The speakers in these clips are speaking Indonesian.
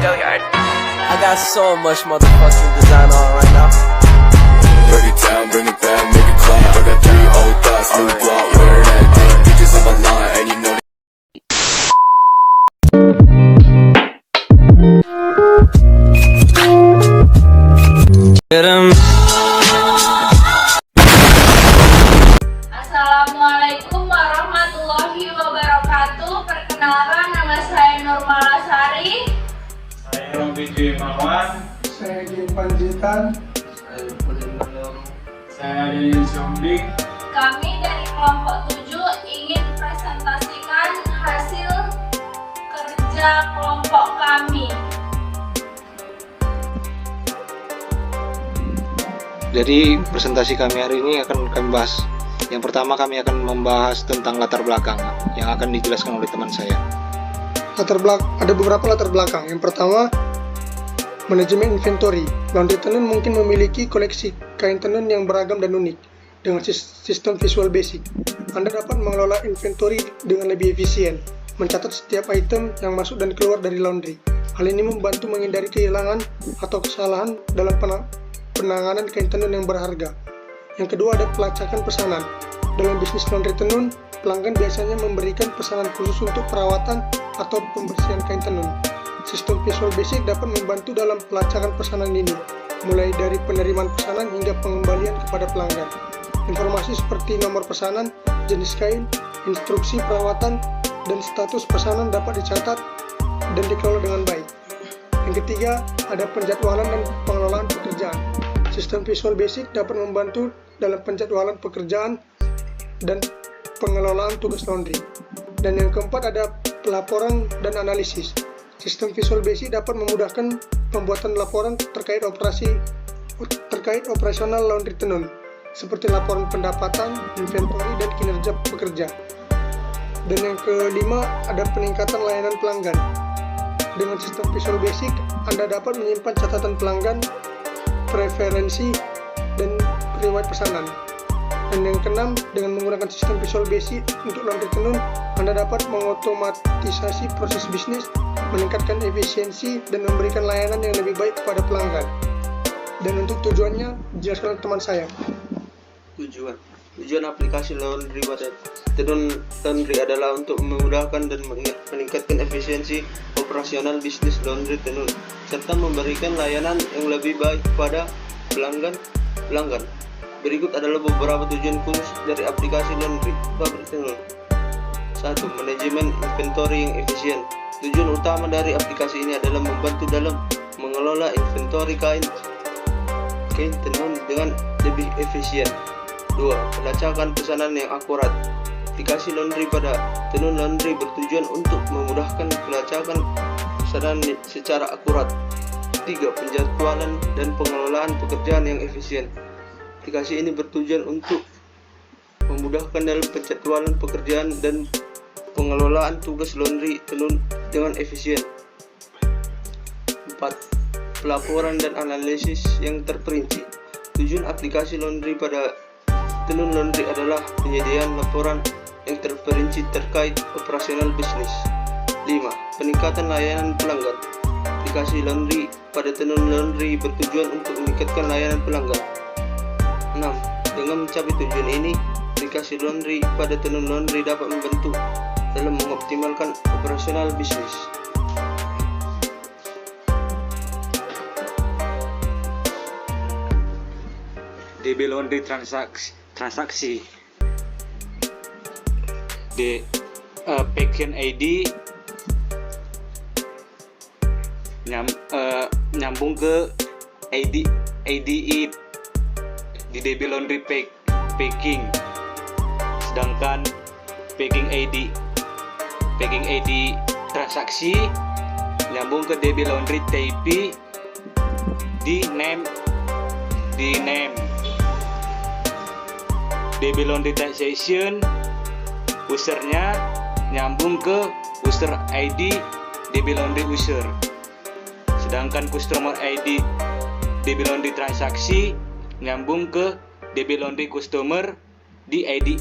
I got so much motherfucking design on right now. Break it down, bring it back, make it clap. I got 3 old thoughts, new block, wear that thing. Bitches on my line, and you know Assalamualaikum warahmatullahi wabarakatuh. Perkenalkan, nama saya Nurmalasari. Saya Robi Imawan. Saya Gim Panjitan. Saya Denny Zombie. Kami dari kelompok 7 ingin presentasikan hasil kerja kelompok kami. Jadi presentasi kami hari ini akan kami bahas. Yang pertama kami akan membahas tentang latar belakang yang akan dijelaskan oleh teman saya. Ada beberapa latar belakang. Yang pertama, manajemen inventory. Laundry tenun mungkin memiliki koleksi kain tenun yang beragam dan unik. Dengan sistem Visual Basic, Anda dapat mengelola inventory dengan lebih efisien, mencatat setiap item yang masuk dan keluar dari laundry. Hal ini membantu menghindari kehilangan atau kesalahan dalam penanganan kain tenun yang berharga. Yang kedua, ada pelacakan pesanan. Dalam bisnis laundry tenun, pelanggan biasanya memberikan pesanan khusus untuk perawatan atau pembersihan kain tenun. Sistem Visual Basic dapat membantu dalam pelacakan pesanan ini, mulai dari penerimaan pesanan hingga pengembalian kepada pelanggan. Informasi seperti nomor pesanan, jenis kain, instruksi perawatan, dan status pesanan dapat dicatat dan dikelola dengan baik. Yang ketiga, ada penjadwalan dan pengelolaan pekerjaan. Sistem Visual Basic dapat membantu dalam penjadwalan pekerjaan dan pengelolaan tugas laundry. Dan yang keempat, ada pelaporan dan analisis. Sistem Visual Basic dapat memudahkan pembuatan laporan terkait operasional laundry tenun, seperti laporan pendapatan, inventory, dan kinerja pekerja. Dan yang kelima, ada peningkatan layanan pelanggan. Dengan sistem Visual Basic, Anda dapat menyimpan catatan pelanggan, preferensi, dan riwayat pesanan. Dan yang keenam, dengan menggunakan sistem Visual Basic untuk laundry tenun, Anda dapat mengotomatisasi proses bisnis, meningkatkan efisiensi, dan memberikan layanan yang lebih baik kepada pelanggan. Dan untuk tujuannya, dijelaskan oleh teman saya. Tujuan aplikasi laundry pada tenun laundry adalah untuk memudahkan dan meningkatkan efisiensi operasional bisnis laundry tenun, serta memberikan layanan yang lebih baik kepada pelanggan. Berikut adalah beberapa tujuan khusus dari aplikasi laundry pabrik tenun. 1. Manajemen inventory yang efisien. Tujuan utama dari aplikasi ini adalah membantu dalam mengelola inventory kain tenun dengan lebih efisien. 2. Pelacakan pesanan yang akurat. Aplikasi laundry pada tenun laundry bertujuan untuk memudahkan pelacakan pesanan secara akurat. 3. Penjadwalan dan pengelolaan pekerjaan yang efisien. Aplikasi ini bertujuan untuk memudahkan dalam penjadwalan pekerjaan dan pengelolaan tugas laundry tenun dengan efisien. 4. Pelaporan dan analisis yang terperinci. Tujuan aplikasi laundry pada tenun laundry adalah penyediaan laporan yang terperinci terkait operasional bisnis. 5. Peningkatan layanan pelanggan. Aplikasi laundry pada tenun laundry bertujuan untuk meningkatkan layanan pelanggan. 6. Dengan mencapai tujuan ini, aplikasi laundry pada tenun laundry dapat membantu dalam mengoptimalkan operasional bisnis. DB Laundry transaksi di Packing ID nyambung ke IDE di DB Laundry Packing, sedangkan Packing ID transaksi nyambung ke DB Laundry TP di name DB Laundry Transaction usernya nyambung ke user ID DB Laundry user, sedangkan customer ID DB Laundry transaksi nyambung ke DB Laundry customer di ID.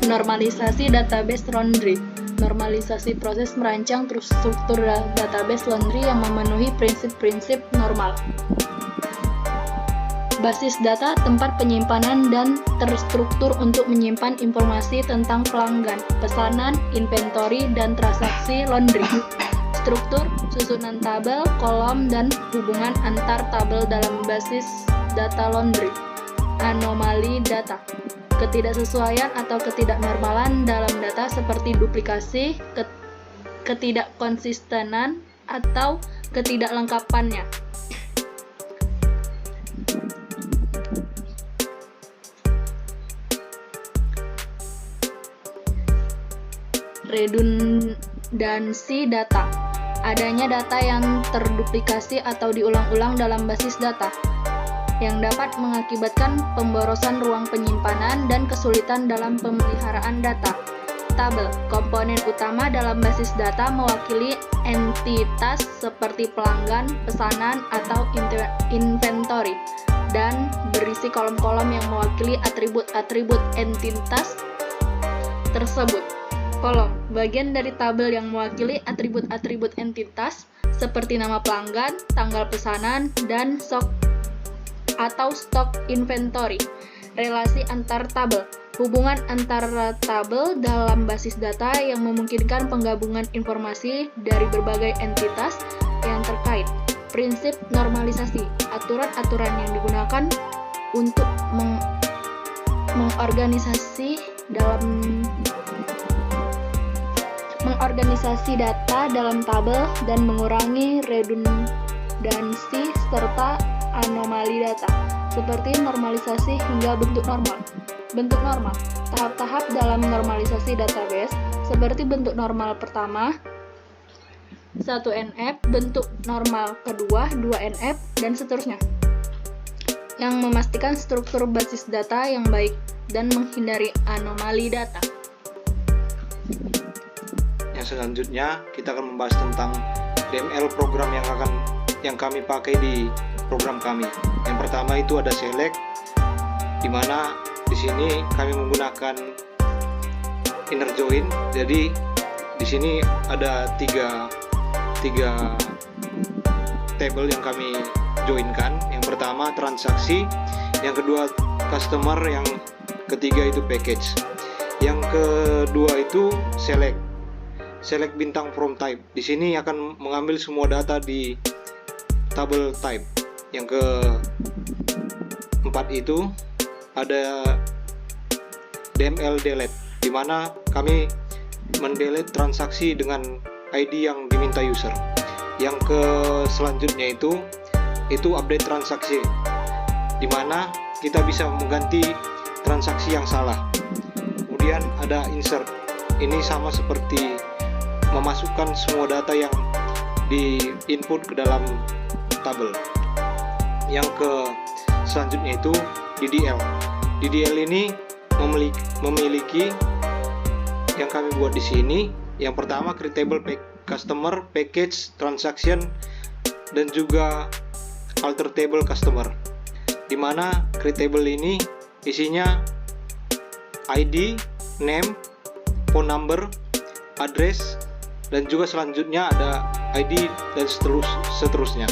Normalisasi database laundry. Normalisasi proses merancang struktur database laundry yang memenuhi prinsip-prinsip normal. Basis data tempat penyimpanan dan terstruktur untuk menyimpan informasi tentang pelanggan, pesanan, inventory, dan transaksi laundry. Struktur, susunan tabel, kolom, dan hubungan antar tabel dalam basis data laundry. Anomali data. Ketidaksesuaian atau ketidaknormalan dalam data seperti duplikasi, ketidakkonsistenan, atau ketidaklengkapannya. Redundansi data. Adanya data yang terduplikasi atau diulang-ulang dalam basis data, yang dapat mengakibatkan pemborosan ruang penyimpanan dan kesulitan dalam pemeliharaan data. Tabel, komponen utama dalam basis data mewakili entitas seperti pelanggan, pesanan, atau inventory, dan berisi kolom-kolom yang mewakili atribut-atribut entitas tersebut. Kolom, bagian dari tabel yang mewakili atribut-atribut entitas seperti nama pelanggan, tanggal pesanan, dan stok inventory. Relasi antar tabel, hubungan antara tabel dalam basis data yang memungkinkan penggabungan informasi dari berbagai entitas yang terkait. Prinsip normalisasi, aturan-aturan yang digunakan untuk mengorganisasi data dalam tabel dan mengurangi redundansi serta anomali data, seperti normalisasi hingga bentuk normal. Bentuk normal, tahap-tahap dalam normalisasi database, seperti bentuk normal pertama, 1NF, bentuk normal kedua, 2NF, dan seterusnya, yang memastikan struktur basis data yang baik dan menghindari anomali data. Yang selanjutnya kita akan membahas tentang DML program yang kami pakai di program kami. Yang pertama itu ada select, di mana di sini kami menggunakan inner join. Jadi di sini ada tiga table yang kami joinkan. Yang pertama transaksi, yang kedua customer, yang ketiga itu package. Yang kedua itu select bintang from type. Di sini akan mengambil semua data di tabel type. Yang keempat itu ada DML delete, di mana kami mendelete transaksi dengan ID yang diminta user. Yang selanjutnya itu update transaksi, di mana kita bisa mengganti transaksi yang salah. Kemudian ada insert, ini sama seperti memasukkan semua data yang di input ke dalam tabel. Yang selanjutnya itu DDL. DDL ini memiliki yang kami buat di sini. Yang pertama create table customer, package, transaction, dan juga alter table customer. Di mana create table ini isinya ID, name, phone number, address, dan juga selanjutnya ada ID dan seterusnya.